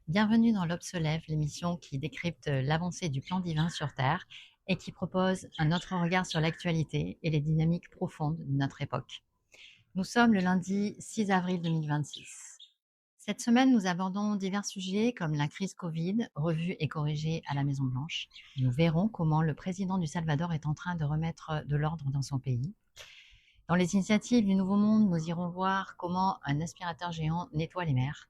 Bienvenue dans l'Obs se lève, l'émission qui décrypte l'avancée du plan divin sur Terre et qui propose un autre regard sur l'actualité et les dynamiques profondes de notre époque. Nous sommes le lundi 6 avril 2026. Cette semaine, nous abordons divers sujets comme la crise Covid, revue et corrigée à la Maison-Blanche. Nous verrons comment le président du Salvador est en train de remettre de l'ordre dans son pays. Dans les initiatives du Nouveau Monde, nous irons voir comment un aspirateur géant nettoie les mers.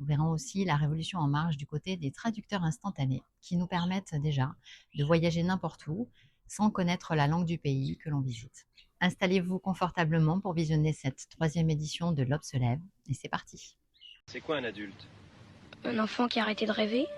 Nous verrons aussi la révolution en marche du côté des traducteurs instantanés qui nous permettent déjà de voyager n'importe où sans connaître la langue du pays que l'on visite. Installez-vous confortablement pour visionner cette troisième édition de L'Obs se lève et c'est parti. C'est quoi un adulte? Un enfant qui a arrêté de rêver?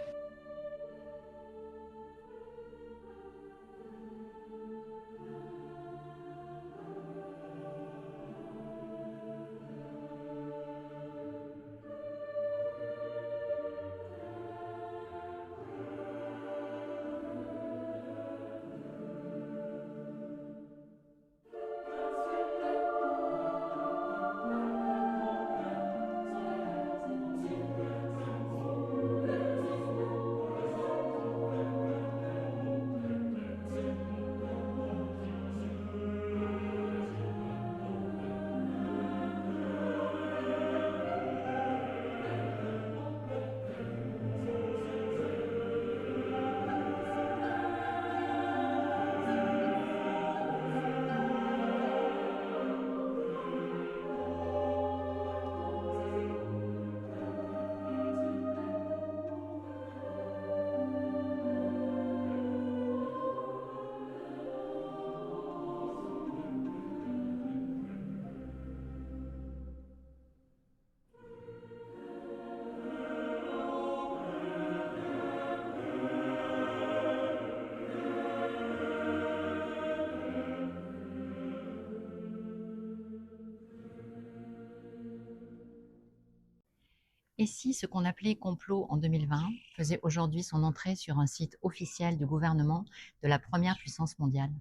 Et si ce qu'on appelait complot en 2020 faisait aujourd'hui son entrée sur un site officiel du gouvernement de la première puissance mondiale?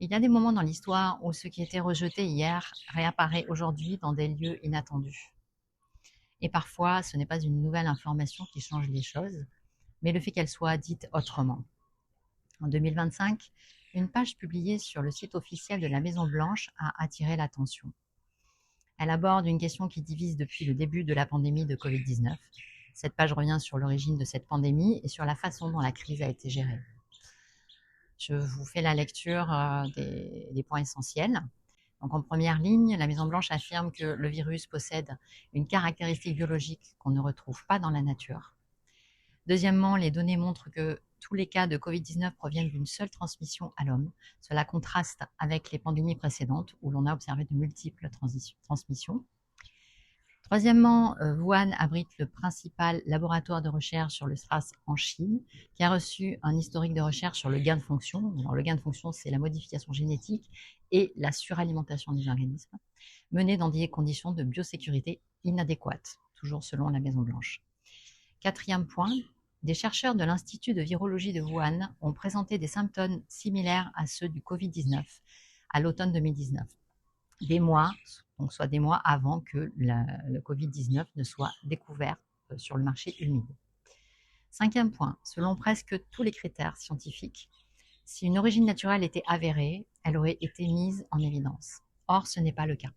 Il y a des moments dans l'histoire où ce qui était rejeté hier réapparaît aujourd'hui dans des lieux inattendus. Et parfois, ce n'est pas une nouvelle information qui change les choses, mais le fait qu'elle soit dite autrement. En 2025, une page publiée sur le site officiel de la Maison-Blanche a attiré l'attention. Elle aborde une question qui divise depuis le début de la pandémie de Covid-19. Cette page revient sur l'origine de cette pandémie et sur la façon dont la crise a été gérée. Je vous fais la lecture des points essentiels. Donc en première ligne, la Maison-Blanche affirme que le virus possède une caractéristique biologique qu'on ne retrouve pas dans la nature. Deuxièmement, les données montrent que tous les cas de Covid-19 proviennent d'une seule transmission à l'homme. Cela contraste avec les pandémies précédentes où l'on a observé de multiples transmissions. Troisièmement, Wuhan abrite le principal laboratoire de recherche sur le SRAS en Chine, qui a reçu un historique de recherche sur le gain de fonction. Alors, le gain de fonction, c'est la modification génétique et la suralimentation des organismes, menée dans des conditions de biosécurité inadéquates, toujours selon la Maison-Blanche. Quatrième point, des chercheurs de l'Institut de virologie de Wuhan ont présenté des symptômes similaires à ceux du Covid-19 à l'automne 2019, des mois avant que le Covid-19 ne soit découvert sur le marché humide. Cinquième point, selon presque tous les critères scientifiques, si une origine naturelle était avérée, elle aurait été mise en évidence. Or, ce n'est pas le cas.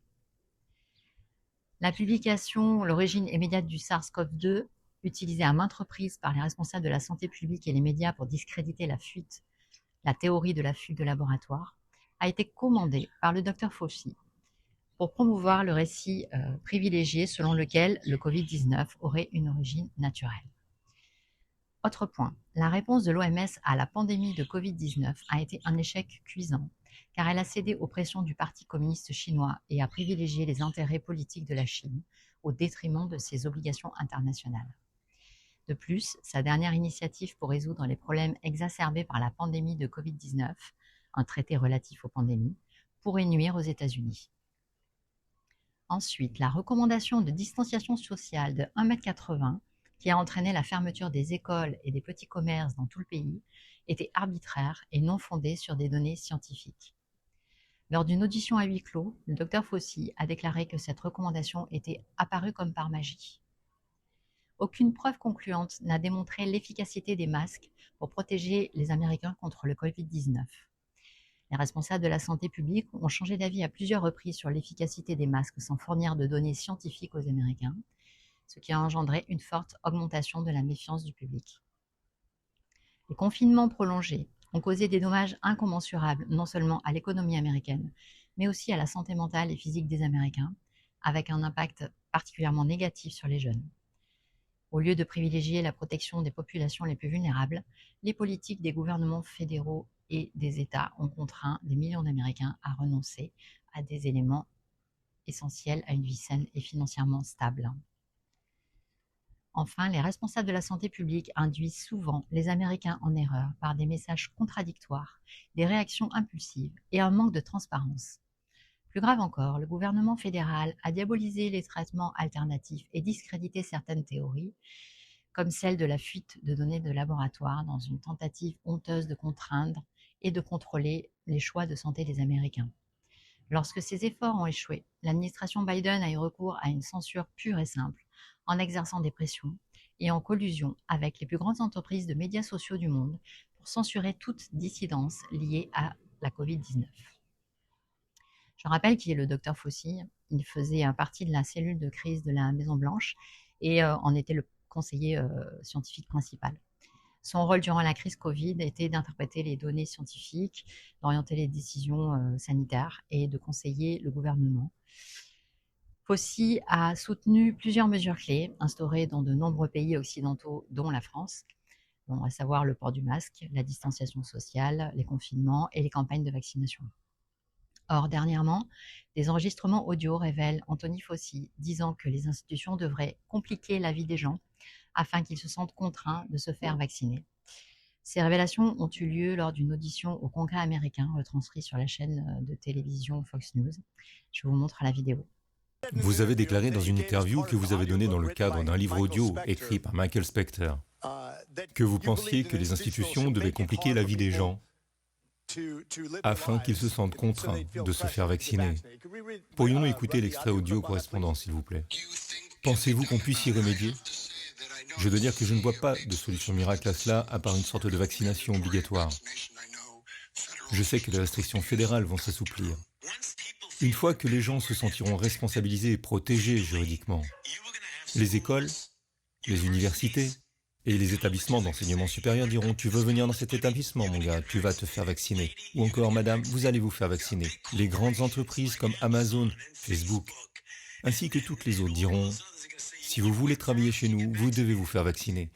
La publication L'origine immédiate du SARS-CoV-2, utilisée à maintes reprises par les responsables de la santé publique et les médias pour discréditer la théorie de la fuite de laboratoire, a été commandée par le Dr Fauci pour promouvoir le récit privilégié selon lequel le Covid-19 aurait une origine naturelle. Autre point, la réponse de l'OMS à la pandémie de Covid-19 a été un échec cuisant, car elle a cédé aux pressions du Parti communiste chinois et a privilégié les intérêts politiques de la Chine au détriment de ses obligations internationales. De plus, sa dernière initiative pour résoudre les problèmes exacerbés par la pandémie de Covid-19, un traité relatif aux pandémies, pourrait nuire aux États-Unis. Ensuite, la recommandation de distanciation sociale de 1,80 m qui a entraîné la fermeture des écoles et des petits commerces dans tout le pays était arbitraire et non fondée sur des données scientifiques. Lors d'une audition à huis clos, le Dr Fauci a déclaré que cette recommandation était apparue comme par magie. aucune preuve concluante n'a démontré l'efficacité des masques pour protéger les Américains contre le Covid-19. Les responsables de la santé publique ont changé d'avis à plusieurs reprises sur l'efficacité des masques sans fournir de données scientifiques aux Américains, ce qui a engendré une forte augmentation de la méfiance du public. Les confinements prolongés ont causé des dommages incommensurables non seulement à l'économie américaine, mais aussi à la santé mentale et physique des Américains, avec un impact particulièrement négatif sur les jeunes. Au lieu de privilégier la protection des populations les plus vulnérables, les politiques des gouvernements fédéraux et des États ont contraint des millions d'Américains à renoncer à des éléments essentiels à une vie saine et financièrement stable. Enfin, les responsables de la santé publique induisent souvent les Américains en erreur par des messages contradictoires, des réactions impulsives et un manque de transparence. Plus grave encore, le gouvernement fédéral a diabolisé les traitements alternatifs et discrédité certaines théories, comme celle de la fuite de données de laboratoire dans une tentative honteuse de contraindre et de contrôler les choix de santé des Américains. Lorsque ces efforts ont échoué, l'administration Biden a eu recours à une censure pure et simple, en exerçant des pressions et en collusion avec les plus grandes entreprises de médias sociaux du monde pour censurer toute dissidence liée à la Covid-19. Je rappelle qu'il est le docteur Fauci, il faisait partie de la cellule de crise de la Maison-Blanche et en était le conseiller scientifique principal. Son rôle durant la crise Covid était d'interpréter les données scientifiques, d'orienter les décisions sanitaires et de conseiller le gouvernement. Fauci a soutenu plusieurs mesures clés instaurées dans de nombreux pays occidentaux, dont la France, à savoir le port du masque, la distanciation sociale, les confinements et les campagnes de vaccination. Or, dernièrement, des enregistrements audio révèlent Anthony Fauci disant que les institutions devraient compliquer la vie des gens afin qu'ils se sentent contraints de se faire vacciner. Ces révélations ont eu lieu lors d'une audition au Congrès américain, retranscrite sur la chaîne de télévision Fox News. Je vous montre la vidéo. Vous avez déclaré dans une interview que vous avez donnée dans le cadre d'un livre audio écrit par Michael Specter que vous pensiez que les institutions devaient compliquer la vie des gens afin qu'ils se sentent contraints de se faire vacciner. Pourrions-nous écouter l'extrait audio correspondant, s'il vous plaît? Pensez-vous qu'on puisse y remédier? Je dois dire que je ne vois pas de solution miracle à cela, à part une sorte de vaccination obligatoire. Je sais que les restrictions fédérales vont s'assouplir. Une fois que les gens se sentiront responsabilisés et protégés juridiquement, les écoles, les universités et les établissements d'enseignement supérieur diront « Tu veux venir dans cet établissement, mon gars, tu vas te faire vacciner. » Ou encore « Madame, vous allez vous faire vacciner. » Les grandes entreprises comme Amazon, Facebook, ainsi que toutes les autres diront « Si vous voulez travailler chez nous, vous devez vous faire vacciner. »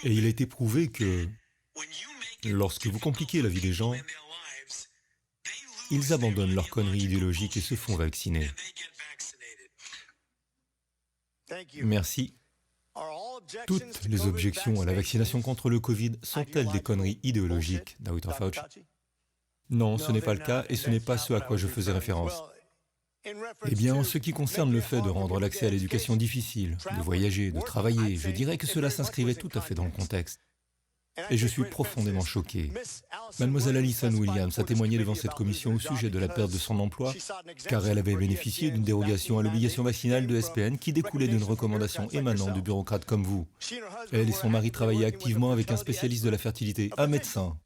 Et il a été prouvé que lorsque vous compliquez la vie des gens, ils abandonnent leurs conneries idéologiques et se font vacciner. Merci. Toutes les objections à la vaccination contre le Covid sont-elles des conneries idéologiques, Dr. Fauci? Non, ce n'est pas le cas et ce n'est pas ce à quoi je faisais référence. Eh bien, en ce qui concerne le fait de rendre l'accès à l'éducation difficile, de voyager, de travailler, je dirais que cela s'inscrivait tout à fait dans le contexte. Et je suis profondément choqué. Mademoiselle Alison Williams a témoigné devant cette commission au sujet de la perte de son emploi, car elle avait bénéficié d'une dérogation à l'obligation vaccinale de SPN qui découlait d'une recommandation émanant de bureaucrates comme vous. Elle et son mari travaillaient activement avec un spécialiste de la fertilité, un médecin,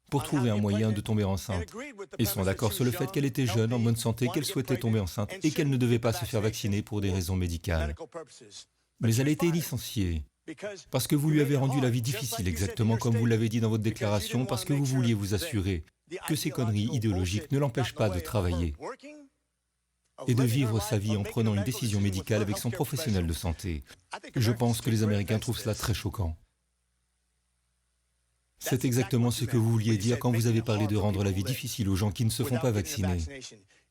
pour trouver un moyen de tomber enceinte. Ils sont d'accord sur le fait qu'elle était jeune, en bonne santé, qu'elle souhaitait tomber enceinte et qu'elle ne devait pas se faire vacciner pour des raisons médicales. Mais elle a été licenciée. Parce que vous lui avez rendu la vie difficile, exactement comme vous l'avez dit dans votre déclaration, parce que vous vouliez vous assurer que ces conneries idéologiques ne l'empêchent pas de travailler et de vivre sa vie en prenant une décision médicale avec son professionnel de santé. Je pense que les Américains trouvent cela très choquant. C'est exactement ce que vous vouliez dire quand vous avez parlé de rendre la vie difficile aux gens qui ne se font pas vacciner.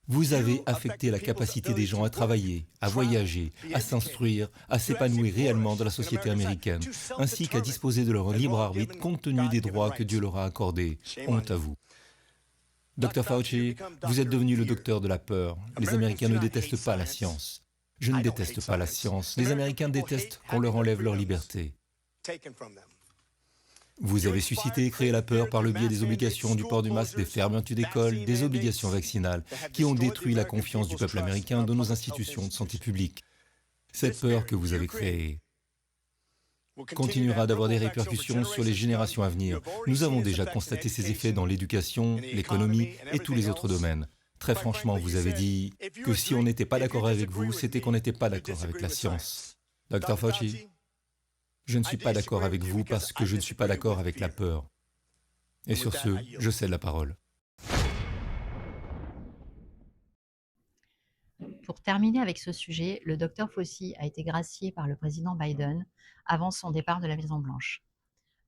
Vous avez affecté la capacité des gens à travailler, à voyager, à s'instruire, à s'épanouir réellement dans la société américaine, ainsi qu'à disposer de leur libre arbitre compte tenu des droits que Dieu leur a accordés. Honte à vous. Dr. Fauci, vous êtes devenu le docteur de la peur. Les Américains ne détestent pas la science. Je ne déteste pas la science. Les Américains détestent qu'on leur enlève leur liberté. Vous avez suscité et créé la peur par le biais des obligations du port du masque, des fermetures d'écoles, des obligations vaccinales, qui ont détruit la confiance du peuple américain dans nos institutions de santé publique. Cette peur que vous avez créée continuera d'avoir des répercussions sur les générations à venir. Nous avons déjà constaté ces effets dans l'éducation, l'économie et tous les autres domaines. Très franchement, vous avez dit que si on n'était pas d'accord avec vous, c'était qu'on n'était pas d'accord avec la science. Dr. Fauci, je ne suis pas d'accord avec vous parce que je ne suis pas d'accord avec la peur. Et sur ce, je cède la parole. Pour terminer avec ce sujet, le Dr Fauci a été gracié par le président Biden avant son départ de la Maison-Blanche.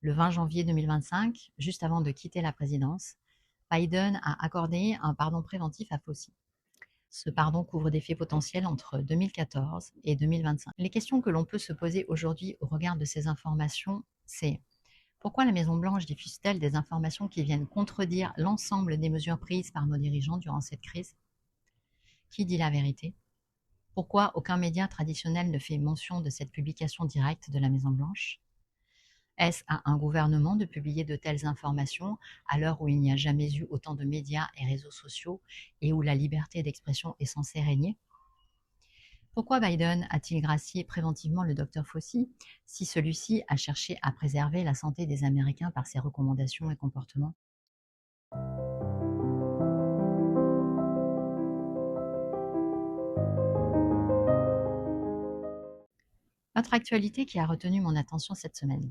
Le 20 janvier 2025, juste avant de quitter la présidence, Biden a accordé un pardon préventif à Fauci. Ce pardon couvre des faits potentiels entre 2014 et 2025. Les questions que l'on peut se poser aujourd'hui au regard de ces informations, c'est pourquoi la Maison-Blanche diffuse-t-elle des informations qui viennent contredire l'ensemble des mesures prises par nos dirigeants durant cette crise? Qui dit la vérité? Pourquoi aucun média traditionnel ne fait mention de cette publication directe de la Maison-Blanche? Est-ce à un gouvernement de publier de telles informations à l'heure où il n'y a jamais eu autant de médias et réseaux sociaux et où la liberté d'expression est censée régner? Pourquoi Biden a-t-il gracié préventivement le Dr Fauci si celui-ci a cherché à préserver la santé des Américains par ses recommandations et comportements? Autre actualité qui a retenu mon attention cette semaine.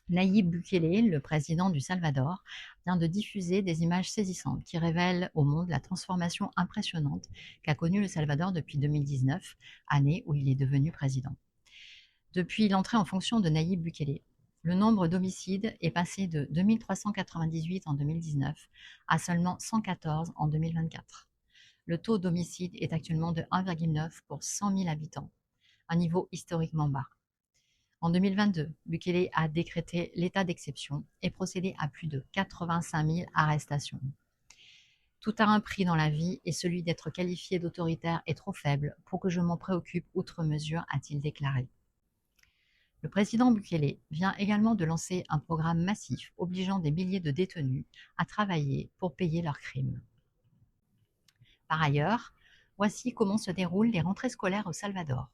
Nayib Bukele, le président du Salvador, vient de diffuser des images saisissantes qui révèlent au monde la transformation impressionnante qu'a connue le Salvador depuis 2019, année où il est devenu président. Depuis l'entrée en fonction de Nayib Bukele, le nombre d'homicides est passé de 2398 en 2019 à seulement 114 en 2024. Le taux d'homicide est actuellement de 1,9 pour 100 000 habitants, un niveau historiquement bas. En 2022, Bukele a décrété l'état d'exception et procédé à plus de 85 000 arrestations. Tout a un prix dans la vie et celui d'être qualifié d'autoritaire est trop faible pour que je m'en préoccupe outre mesure, a-t-il déclaré. Le président Bukele vient également de lancer un programme massif obligeant des milliers de détenus à travailler pour payer leurs crimes. Par ailleurs, voici comment se déroulent les rentrées scolaires au Salvador.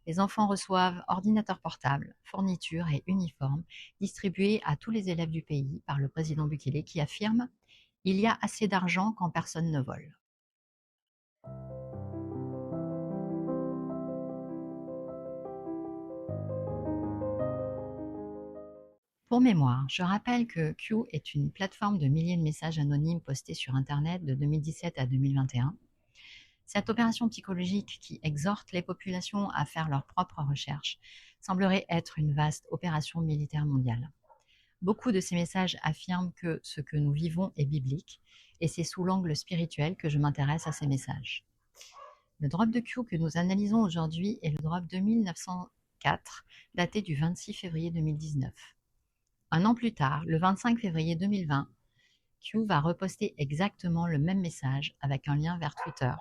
Les enfants reçoivent ordinateurs portables, fournitures et uniformes distribués à tous les élèves du pays par le président Bukele qui affirme « Il y a assez d'argent quand personne ne vole ». Pour mémoire, je rappelle que Q est une plateforme de milliers de messages anonymes postés sur Internet de 2017 à 2021. Cette opération psychologique qui exhorte les populations à faire leurs propres recherches semblerait être une vaste opération militaire mondiale. Beaucoup de ces messages affirment que ce que nous vivons est biblique et c'est sous l'angle spirituel que je m'intéresse à ces messages. Le drop de Q que nous analysons aujourd'hui est le drop 2904, daté du 26 février 2019. Un an plus tard, le 25 février 2020, Q va reposter exactement le même message avec un lien vers Twitter,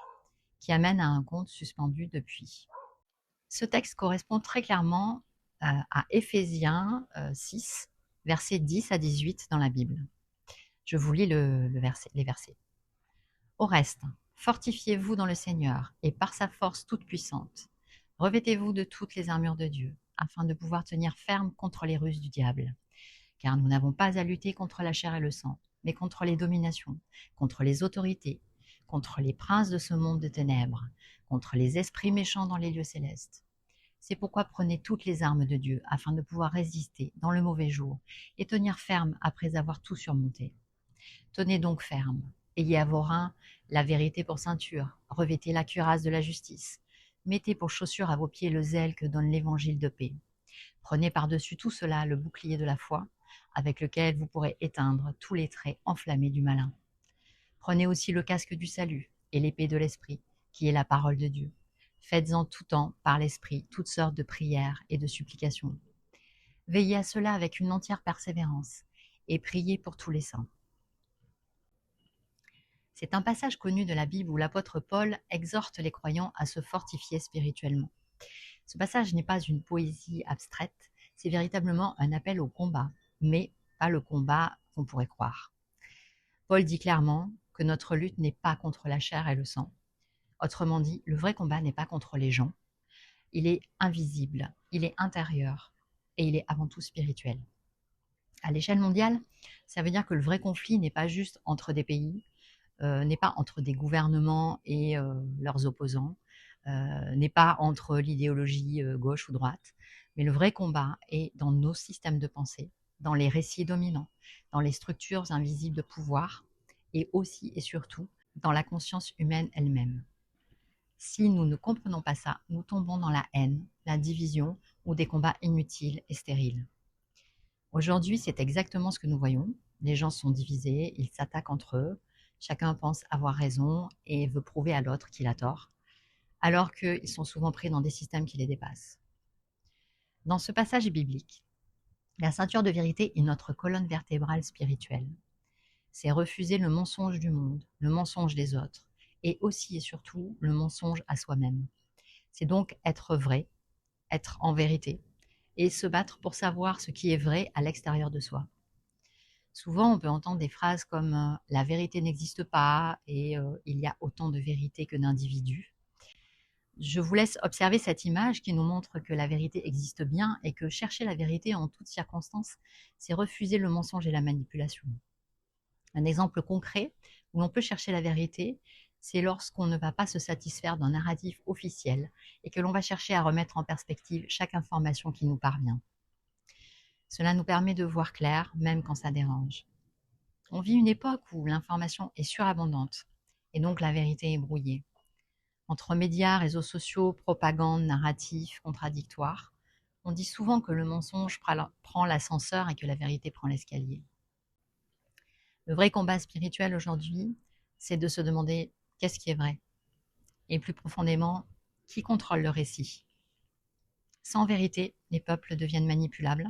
qui amène à un compte suspendu depuis. Ce texte correspond très clairement à Éphésiens 6, versets 10 à 18 dans la Bible. Je vous lis les versets. Au reste, fortifiez-vous dans le Seigneur et par sa force toute puissante. Revêtez-vous de toutes les armures de Dieu, afin de pouvoir tenir ferme contre les ruses du diable. Car nous n'avons pas à lutter contre la chair et le sang, mais contre les dominations, contre les autorités, contre les princes de ce monde de ténèbres, contre les esprits méchants dans les lieux célestes. C'est pourquoi prenez toutes les armes de Dieu afin de pouvoir résister dans le mauvais jour et tenir ferme après avoir tout surmonté. Tenez donc ferme, ayez à vos reins la vérité pour ceinture, revêtez la cuirasse de la justice, mettez pour chaussure à vos pieds le zèle que donne l'évangile de paix. Prenez par-dessus tout cela le bouclier de la foi, avec lequel vous pourrez éteindre tous les traits enflammés du malin. Prenez aussi le casque du salut et l'épée de l'esprit, qui est la parole de Dieu. Faites en tout temps, par l'esprit, toutes sortes de prières et de supplications. Veillez à cela avec une entière persévérance et priez pour tous les saints. C'est un passage connu de la Bible où l'apôtre Paul exhorte les croyants à se fortifier spirituellement. Ce passage n'est pas une poésie abstraite, c'est véritablement un appel au combat, mais pas le combat qu'on pourrait croire. Paul dit clairement que notre lutte n'est pas contre la chair et le sang. Autrement dit, le vrai combat n'est pas contre les gens. Il est invisible, il est intérieur. et il est avant tout spirituel. À l'échelle mondiale, ça veut dire que le vrai conflit n'est pas juste entre des pays, n'est pas entre des gouvernements et leurs opposants, n'est pas entre l'idéologie gauche ou droite, mais le vrai combat est dans nos systèmes de pensée, dans les récits dominants, dans les structures invisibles de pouvoir et aussi et surtout dans la conscience humaine elle-même. Si nous ne comprenons pas ça, nous tombons dans la haine, la division ou des combats inutiles et stériles. Aujourd'hui, c'est exactement ce que nous voyons. Les gens sont divisés, ils s'attaquent entre eux, chacun pense avoir raison et veut prouver à l'autre qu'il a tort, alors qu'ils sont souvent pris dans des systèmes qui les dépassent. Dans ce passage biblique, la ceinture de vérité est notre colonne vertébrale spirituelle. C'est refuser le mensonge du monde, le mensonge des autres, et aussi et surtout le mensonge à soi-même. C'est donc être vrai, être en vérité, et se battre pour savoir ce qui est vrai à l'extérieur de soi. Souvent, on peut entendre des phrases comme la vérité n'existe pas et il y a autant de vérité que d'individus. Je vous laisse observer cette image qui nous montre que la vérité existe bien et que chercher la vérité en toutes circonstances, c'est refuser le mensonge et la manipulation. Un exemple concret où l'on peut chercher la vérité, c'est lorsqu'on ne va pas se satisfaire d'un narratif officiel et que l'on va chercher à remettre en perspective chaque information qui nous parvient. Cela nous permet de voir clair, même quand ça dérange. On vit une époque où l'information est surabondante et donc la vérité est brouillée. Entre médias, réseaux sociaux, propagande, narratifs, contradictoires, on dit souvent que le mensonge prend l'ascenseur et que la vérité prend l'escalier. Le vrai combat spirituel aujourd'hui, c'est de se demander qu'est-ce qui est vrai et plus profondément, qui contrôle le récit. Sans vérité, les peuples deviennent manipulables,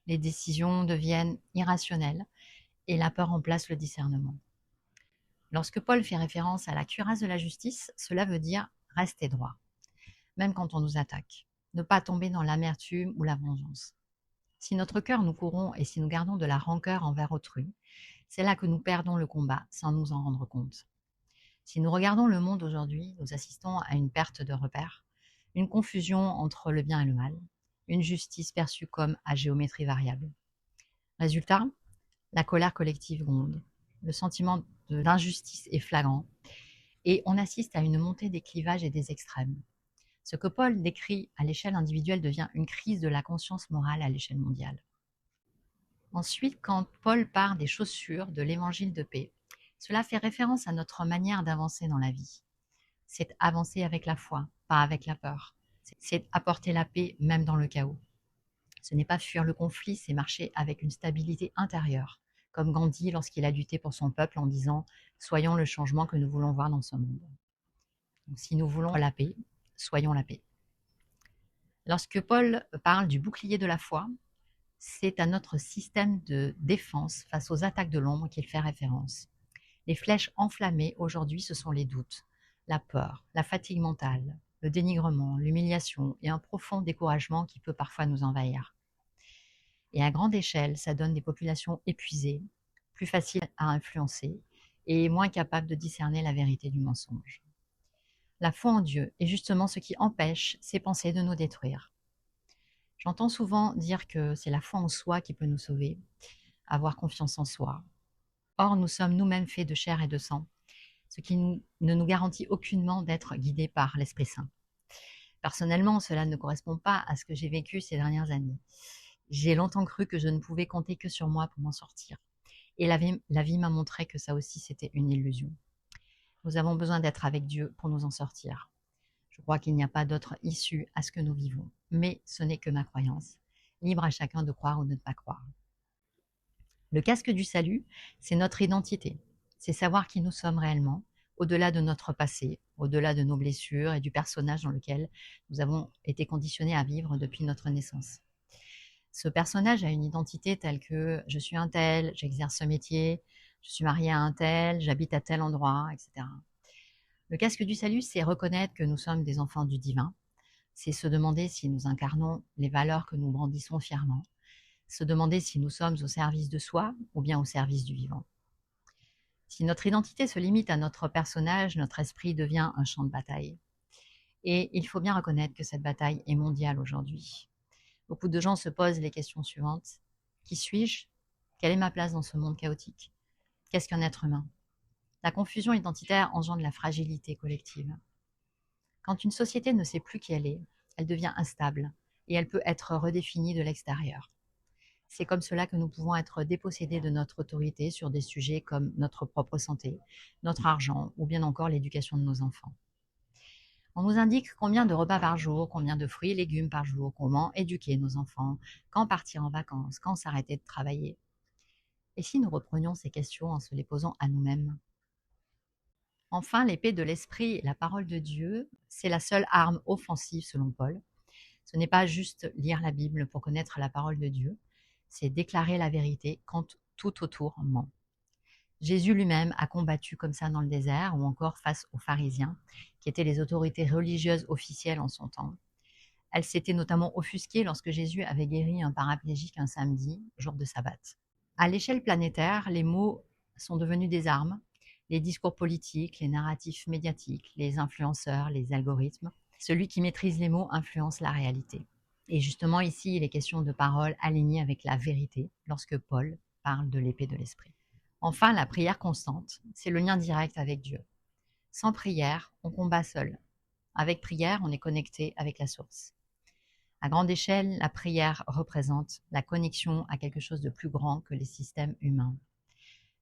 les décisions deviennent irrationnelles et la peur remplace le discernement. Lorsque Paul fait référence à la cuirasse de la justice, cela veut dire rester droit, même quand on nous attaque, ne pas tomber dans l'amertume ou la vengeance. Si notre cœur nous courons et si nous gardons de la rancœur envers autrui, c'est là que nous perdons le combat sans nous en rendre compte. Si nous regardons le monde aujourd'hui, nous assistons à une perte de repères, une confusion entre le bien et le mal, une justice perçue comme à géométrie variable. Résultat, la colère collective gronde, le sentiment d'injustice est flagrant et on assiste à une montée des clivages et des extrêmes. Ce que Paul décrit à l'échelle individuelle devient une crise de la conscience morale à l'échelle mondiale. Ensuite, quand Paul parle des chaussures de l'évangile de paix, cela fait référence à notre manière d'avancer dans la vie. C'est avancer avec la foi, pas avec la peur. C'est apporter la paix même dans le chaos. Ce n'est pas fuir le conflit, c'est marcher avec une stabilité intérieure, comme Gandhi lorsqu'il a lutté pour son peuple en disant « Soyons le changement que nous voulons voir dans ce monde ». Donc, si nous voulons la paix, soyons la paix. Lorsque Paul parle du bouclier de la foi, c'est à notre système de défense face aux attaques de l'ombre qu'il fait référence. Les flèches enflammées aujourd'hui, ce sont les doutes, la peur, la fatigue mentale, le dénigrement, l'humiliation et un profond découragement qui peut parfois nous envahir. Et à grande échelle, ça donne des populations épuisées, plus faciles à influencer et moins capables de discerner la vérité du mensonge. La foi en Dieu est justement ce qui empêche ces pensées de nous détruire. J'entends souvent dire que c'est la foi en soi qui peut nous sauver, avoir confiance en soi. Or, nous sommes nous-mêmes faits de chair et de sang, ce qui ne nous garantit aucunement d'être guidés par l'Esprit Saint. Personnellement, cela ne correspond pas à ce que j'ai vécu ces dernières années. J'ai longtemps cru que je ne pouvais compter que sur moi pour m'en sortir. Et la vie m'a montré que ça aussi, c'était une illusion. Nous avons besoin d'être avec Dieu pour nous en sortir. Je crois qu'il n'y a pas d'autre issue à ce que nous vivons. Mais ce n'est que ma croyance. Libre à chacun de croire ou de ne pas croire. Le casque du salut, c'est notre identité. C'est savoir qui nous sommes réellement, au-delà de notre passé, au-delà de nos blessures et du personnage dans lequel nous avons été conditionnés à vivre depuis notre naissance. Ce personnage a une identité telle que je suis un tel, j'exerce ce métier, je suis marié à un tel, j'habite à tel endroit, etc. Le casque du salut, c'est reconnaître que nous sommes des enfants du divin. C'est se demander si nous incarnons les valeurs que nous brandissons fièrement. Se demander si nous sommes au service de soi ou bien au service du vivant. Si notre identité se limite à notre personnage, notre esprit devient un champ de bataille. Et il faut bien reconnaître que cette bataille est mondiale aujourd'hui. Beaucoup de gens se posent les questions suivantes. Qui suis-je? Quelle est ma place dans ce monde chaotique? Qu'est-ce qu'un être humain? La confusion identitaire engendre la fragilité collective. Quand une société ne sait plus qui elle devient instable et elle peut être redéfinie de l'extérieur. C'est comme cela que nous pouvons être dépossédés de notre autorité sur des sujets comme notre propre santé, notre argent ou bien encore l'éducation de nos enfants. On nous indique combien de repas par jour, combien de fruits et légumes par jour, comment éduquer nos enfants, quand partir en vacances, quand s'arrêter de travailler. Et si nous reprenions ces questions en se les posant à nous-mêmes? Enfin, l'épée de l'esprit, la parole de Dieu, c'est la seule arme offensive selon Paul. Ce n'est pas juste lire la Bible pour connaître la parole de Dieu, c'est déclarer la vérité quand tout autour ment. Jésus lui-même a combattu comme ça dans le désert ou encore face aux pharisiens, qui étaient les autorités religieuses officielles en son temps. Elle s'était notamment offusquée lorsque Jésus avait guéri un paraplégique un samedi, jour de sabbat. À l'échelle planétaire, les mots sont devenus des armes. Les discours politiques, les narratifs médiatiques, les influenceurs, les algorithmes. Celui qui maîtrise les mots influence la réalité. Et justement ici, il est question de paroles alignées avec la vérité lorsque Paul parle de l'épée de l'esprit. Enfin, la prière constante, c'est le lien direct avec Dieu. Sans prière, on combat seul. Avec prière, on est connecté avec la source. À grande échelle, la prière représente la connexion à quelque chose de plus grand que les systèmes humains.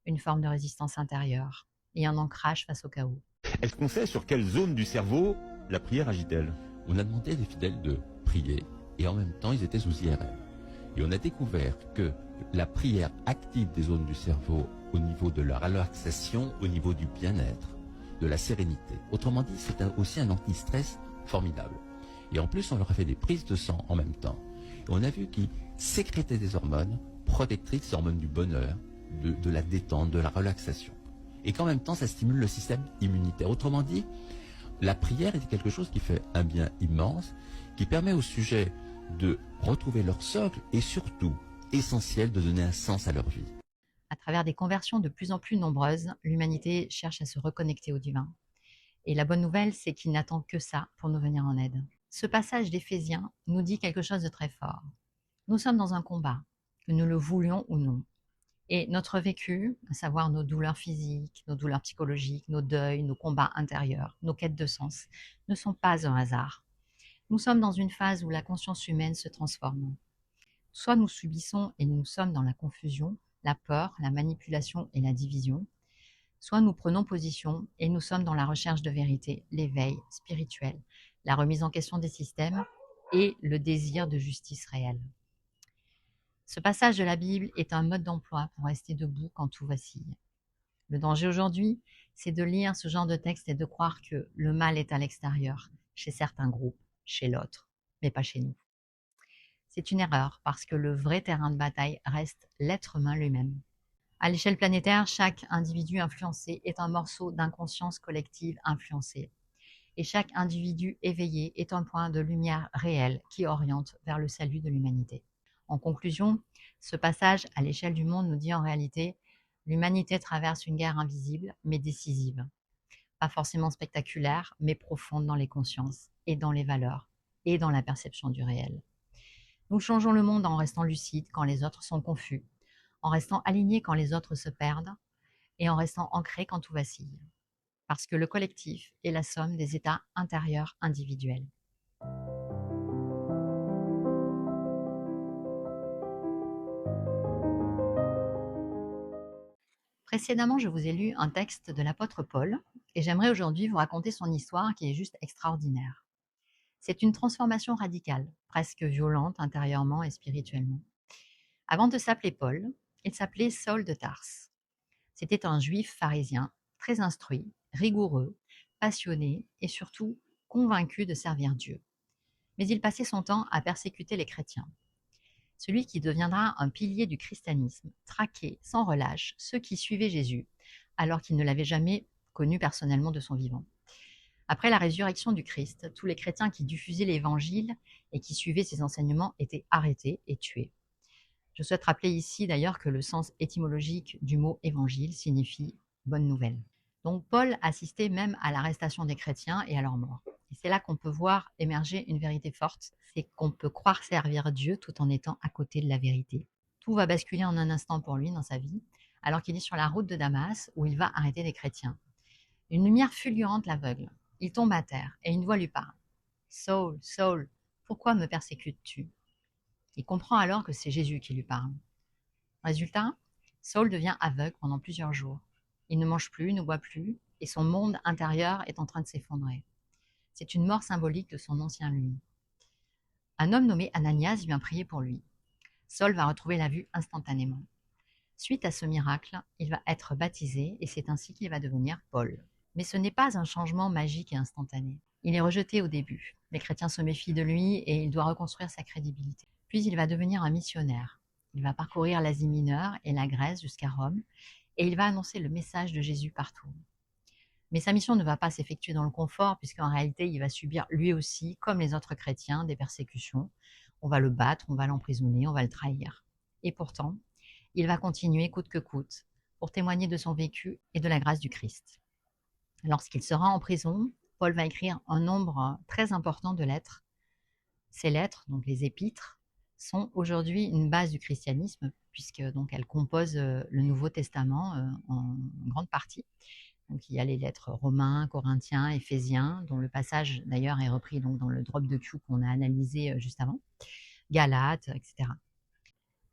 Une forme de résistance intérieure et un ancrage face au chaos. Est-ce qu'on sait sur quelle zone du cerveau la prière agit-elle? On a demandé à des fidèles de prier et en même temps ils étaient sous IRM. Et on a découvert que la prière active des zones du cerveau au niveau de la relaxation, au niveau du bien-être, de la sérénité. Autrement dit, c'est aussi un anti-stress formidable. Et en plus, on leur a fait des prises de sang en même temps. Et on a vu qu'ils sécrétaient des hormones protectrices, des hormones du bonheur, de la détente, de la relaxation. Et qu'en même temps, ça stimule le système immunitaire. Autrement dit, la prière est quelque chose qui fait un bien immense, qui permet aux sujets de retrouver leur socle et surtout, essentiel, de donner un sens à leur vie. À travers des conversions de plus en plus nombreuses, l'humanité cherche à se reconnecter au divin. Et la bonne nouvelle, c'est qu'il n'attend que ça pour nous venir en aide. Ce passage d'Éphésiens nous dit quelque chose de très fort. Nous sommes dans un combat, que nous le voulions ou non. Et notre vécu, à savoir nos douleurs physiques, nos douleurs psychologiques, nos deuils, nos combats intérieurs, nos quêtes de sens, ne sont pas un hasard. Nous sommes dans une phase où la conscience humaine se transforme. Soit nous subissons et nous sommes dans la confusion, la peur, la manipulation et la division, soit nous prenons position et nous sommes dans la recherche de vérité, l'éveil spirituel, la remise en question des systèmes et le désir de justice réelle. Ce passage de la Bible est un mode d'emploi pour rester debout quand tout vacille. Le danger aujourd'hui, c'est de lire ce genre de texte et de croire que le mal est à l'extérieur, chez certains groupes, chez l'autre, mais pas chez nous. C'est une erreur parce que le vrai terrain de bataille reste l'être humain lui-même. À l'échelle planétaire, chaque individu influencé est un morceau d'inconscience collective influencée. Et chaque individu éveillé est un point de lumière réel qui oriente vers le salut de l'humanité. En conclusion, ce passage à l'échelle du monde nous dit en réalité l'humanité traverse une guerre invisible mais décisive. Pas forcément spectaculaire, mais profonde dans les consciences et dans les valeurs et dans la perception du réel. Nous changeons le monde en restant lucides quand les autres sont confus, en restant alignés quand les autres se perdent et en restant ancrés quand tout vacille. Parce que le collectif est la somme des états intérieurs individuels. Précédemment, je vous ai lu un texte de l'apôtre Paul et j'aimerais aujourd'hui vous raconter son histoire qui est juste extraordinaire. C'est une transformation radicale, presque violente intérieurement et spirituellement. Avant de s'appeler Paul, il s'appelait Saul de Tarse. C'était un juif pharisien, très instruit, rigoureux, passionné et surtout convaincu de servir Dieu. Mais il passait son temps à persécuter les chrétiens. Celui qui deviendra un pilier du christianisme traquait sans relâche ceux qui suivaient Jésus, alors qu'il ne l'avait jamais connu personnellement de son vivant. Après la résurrection du Christ, tous les chrétiens qui diffusaient l'évangile et qui suivaient ses enseignements étaient arrêtés et tués. Je souhaite rappeler ici d'ailleurs que le sens étymologique du mot évangile signifie bonne nouvelle. Donc Paul assistait même à l'arrestation des chrétiens et à leur mort. Et c'est là qu'on peut voir émerger une vérité forte, c'est qu'on peut croire servir Dieu tout en étant à côté de la vérité. Tout va basculer en un instant pour lui dans sa vie, alors qu'il est sur la route de Damas où il va arrêter les chrétiens. Une lumière fulgurante l'aveugle. Il tombe à terre et une voix lui parle. « Saul, Saul, pourquoi me persécutes-tu » Il comprend alors que c'est Jésus qui lui parle. Résultat, Saul devient aveugle pendant plusieurs jours. Il ne mange plus, ne boit plus, et son monde intérieur est en train de s'effondrer. C'est une mort symbolique de son ancien lui. Un homme nommé Ananias vient prier pour lui. Saul va retrouver la vue instantanément. Suite à ce miracle, il va être baptisé et c'est ainsi qu'il va devenir Paul. Mais ce n'est pas un changement magique et instantané. Il est rejeté au début. Les chrétiens se méfient de lui et il doit reconstruire sa crédibilité. Puis il va devenir un missionnaire. Il va parcourir l'Asie mineure et la Grèce jusqu'à Rome et il va annoncer le message de Jésus partout. Mais sa mission ne va pas s'effectuer dans le confort puisqu'en réalité, il va subir lui aussi, comme les autres chrétiens, des persécutions. On va le battre, on va l'emprisonner, on va le trahir. Et pourtant, il va continuer coûte que coûte pour témoigner de son vécu et de la grâce du Christ. Lorsqu'il sera en prison, Paul va écrire un nombre très important de lettres. Ces lettres, donc les épîtres, sont aujourd'hui une base du christianisme puisque donc elles composent le Nouveau Testament en grande partie. Donc il y a les lettres romains, corinthiens, éphésiens, dont le passage d'ailleurs est repris donc dans le drop de Q qu'on a analysé juste avant, Galates, etc.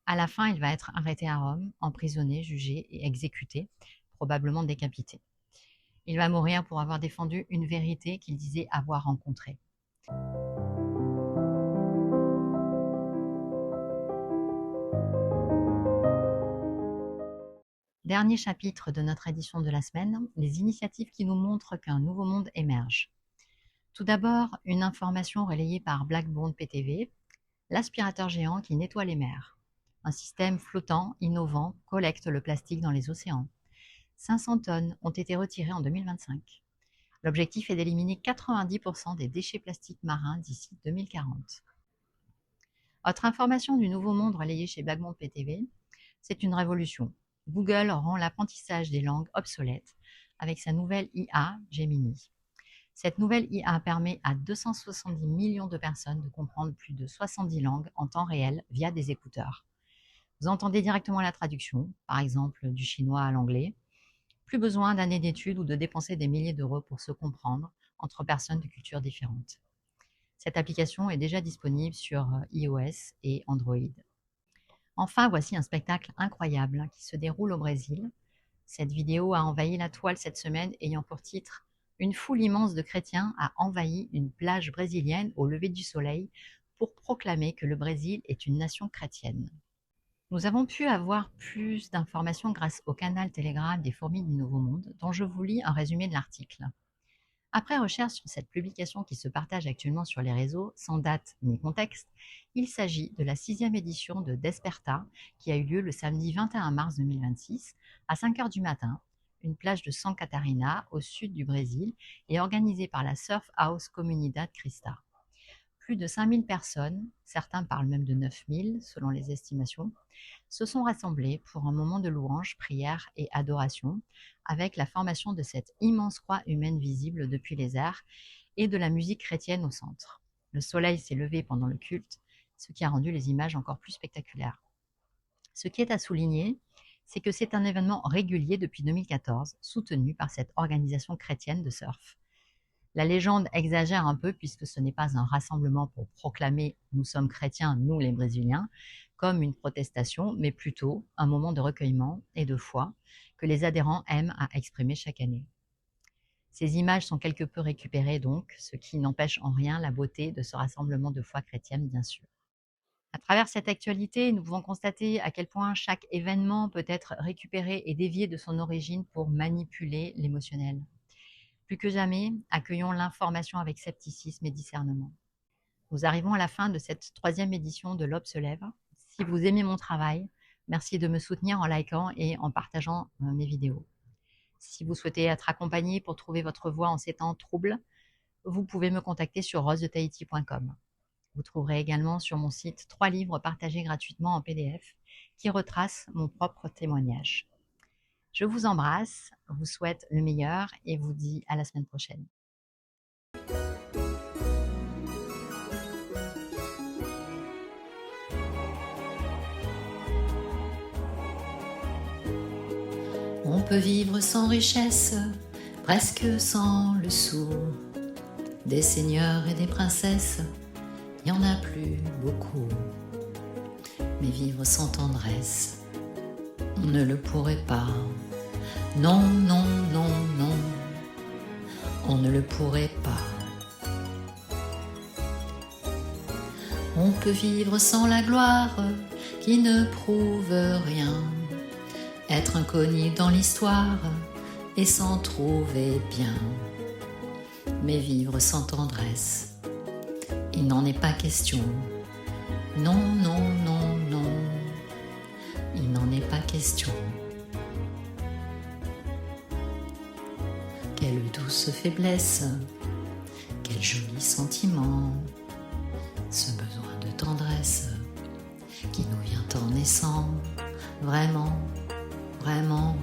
À la fin, il va être arrêté à Rome, emprisonné, jugé et exécuté, probablement décapité. Il va mourir pour avoir défendu une vérité qu'il disait avoir rencontrée. Dernier chapitre de notre édition de la semaine, les initiatives qui nous montrent qu'un nouveau monde émerge. Tout d'abord, une information relayée par Blackbone PTV, l'aspirateur géant qui nettoie les mers. Un système flottant, innovant, collecte le plastique dans les océans. 500 tonnes ont été retirées en 2025. L'objectif est d'éliminer 90% des déchets plastiques marins d'ici 2040. Autre information du nouveau monde relayée chez Blackbone PTV, c'est une révolution. Google rend l'apprentissage des langues obsolète avec sa nouvelle IA Gemini. Cette nouvelle IA permet à 270 millions de personnes de comprendre plus de 70 langues en temps réel via des écouteurs. Vous entendez directement la traduction, par exemple du chinois à l'anglais. Plus besoin d'années d'études ou de dépenser des milliers d'euros pour se comprendre entre personnes de cultures différentes. Cette application est déjà disponible sur iOS et Android. Enfin, voici un spectacle incroyable qui se déroule au Brésil. Cette vidéo a envahi la toile cette semaine, ayant pour titre « Une foule immense de chrétiens a envahi une plage brésilienne au lever du soleil pour proclamer que le Brésil est une nation chrétienne ». Nous avons pu avoir plus d'informations grâce au canal Telegram des Fourmis du Nouveau Monde, dont je vous lis un résumé de l'article. Après recherche sur cette publication qui se partage actuellement sur les réseaux, sans date ni contexte, il s'agit de la 6e édition de Desperta qui a eu lieu le samedi 21 mars 2026 à 5h du matin, une plage de São Catarina au sud du Brésil et organisée par la Surf House Comunidade Cristã. Plus de 5000 personnes, certains parlent même de 9000 selon les estimations, se sont rassemblées pour un moment de louange, prière et adoration avec la formation de cette immense croix humaine visible depuis les airs et de la musique chrétienne au centre. Le soleil s'est levé pendant le culte, ce qui a rendu les images encore plus spectaculaires. Ce qui est à souligner, c'est que c'est un événement régulier depuis 2014, soutenu par cette organisation chrétienne de surf. La légende exagère un peu puisque ce n'est pas un rassemblement pour proclamer « nous sommes chrétiens, nous les Brésiliens », comme une protestation, mais plutôt un moment de recueillement et de foi que les adhérents aiment à exprimer chaque année. Ces images sont quelque peu récupérées donc, ce qui n'empêche en rien la beauté de ce rassemblement de foi chrétienne bien sûr. À travers cette actualité, nous pouvons constater à quel point chaque événement peut être récupéré et dévié de son origine pour manipuler l'émotionnel. Plus que jamais, accueillons l'information avec scepticisme et discernement. Nous arrivons à la fin de cette 3e édition de L'Aube se lève. Si vous aimez mon travail, merci de me soutenir en likant et en partageant mes vidéos. Si vous souhaitez être accompagné pour trouver votre voie en ces temps troubles, vous pouvez me contacter sur rosedetahiti.com. Vous trouverez également sur mon site 3 livres partagés gratuitement en PDF qui retracent mon propre témoignage. Je vous embrasse, vous souhaite le meilleur et vous dis à la semaine prochaine. peut vivre sans richesse, presque sans le sou. Des seigneurs et des princesses, il n'y en a plus beaucoup. Mais vivre sans tendresse, on ne le pourrait pas. Non, non, non, non, on ne le pourrait pas. On peut vivre sans la gloire qui ne prouve rien, être inconnu dans l'histoire et s'en trouver bien. Mais vivre sans tendresse, il n'en est pas question. Non, non, non, non, il n'en est pas question. Quelle douce faiblesse, quel joli sentiment, ce besoin de tendresse qui nous vient en naissant. Vraiment, vraiment,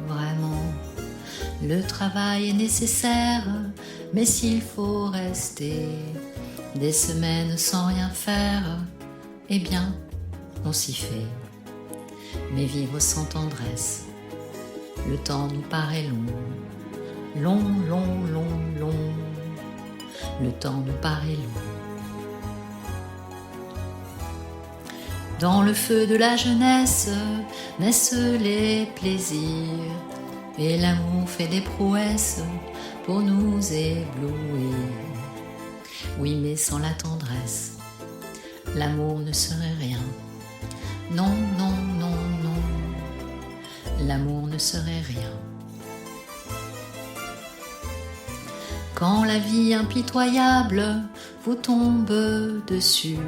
vraiment, le travail est nécessaire, mais s'il faut rester des semaines sans rien faire, eh bien, on s'y fait. Mais vivre sans tendresse, le temps nous paraît long. Long, long, long, long, le temps nous paraît long. Dans le feu de la jeunesse naissent les plaisirs, et l'amour fait des prouesses pour nous éblouir. Oui, mais sans la tendresse, l'amour ne serait rien. Non, non, non, non, l'amour ne serait rien. Quand la vie impitoyable vous tombe dessus,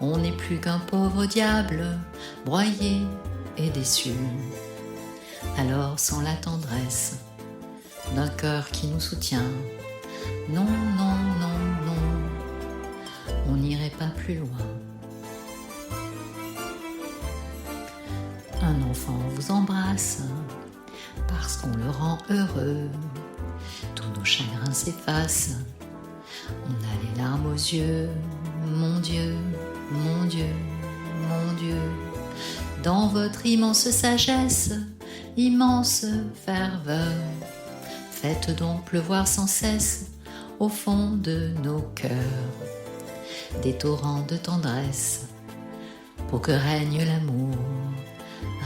on n'est plus qu'un pauvre diable, broyé et déçu. Alors sans la tendresse d'un cœur qui nous soutient, non, non, non, non, on n'irait pas plus loin. Un enfant vous embrasse parce qu'on le rend heureux. Tous nos chagrins s'effacent, on a les larmes aux yeux. Mon Dieu, mon Dieu, mon Dieu, dans votre immense sagesse, immense ferveur, faites donc pleuvoir sans cesse au fond de nos cœurs des torrents de tendresse, pour que règne l'amour,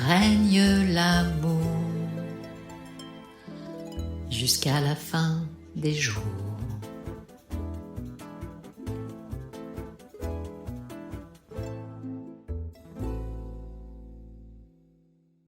règne l'amour, jusqu'à la fin des jours.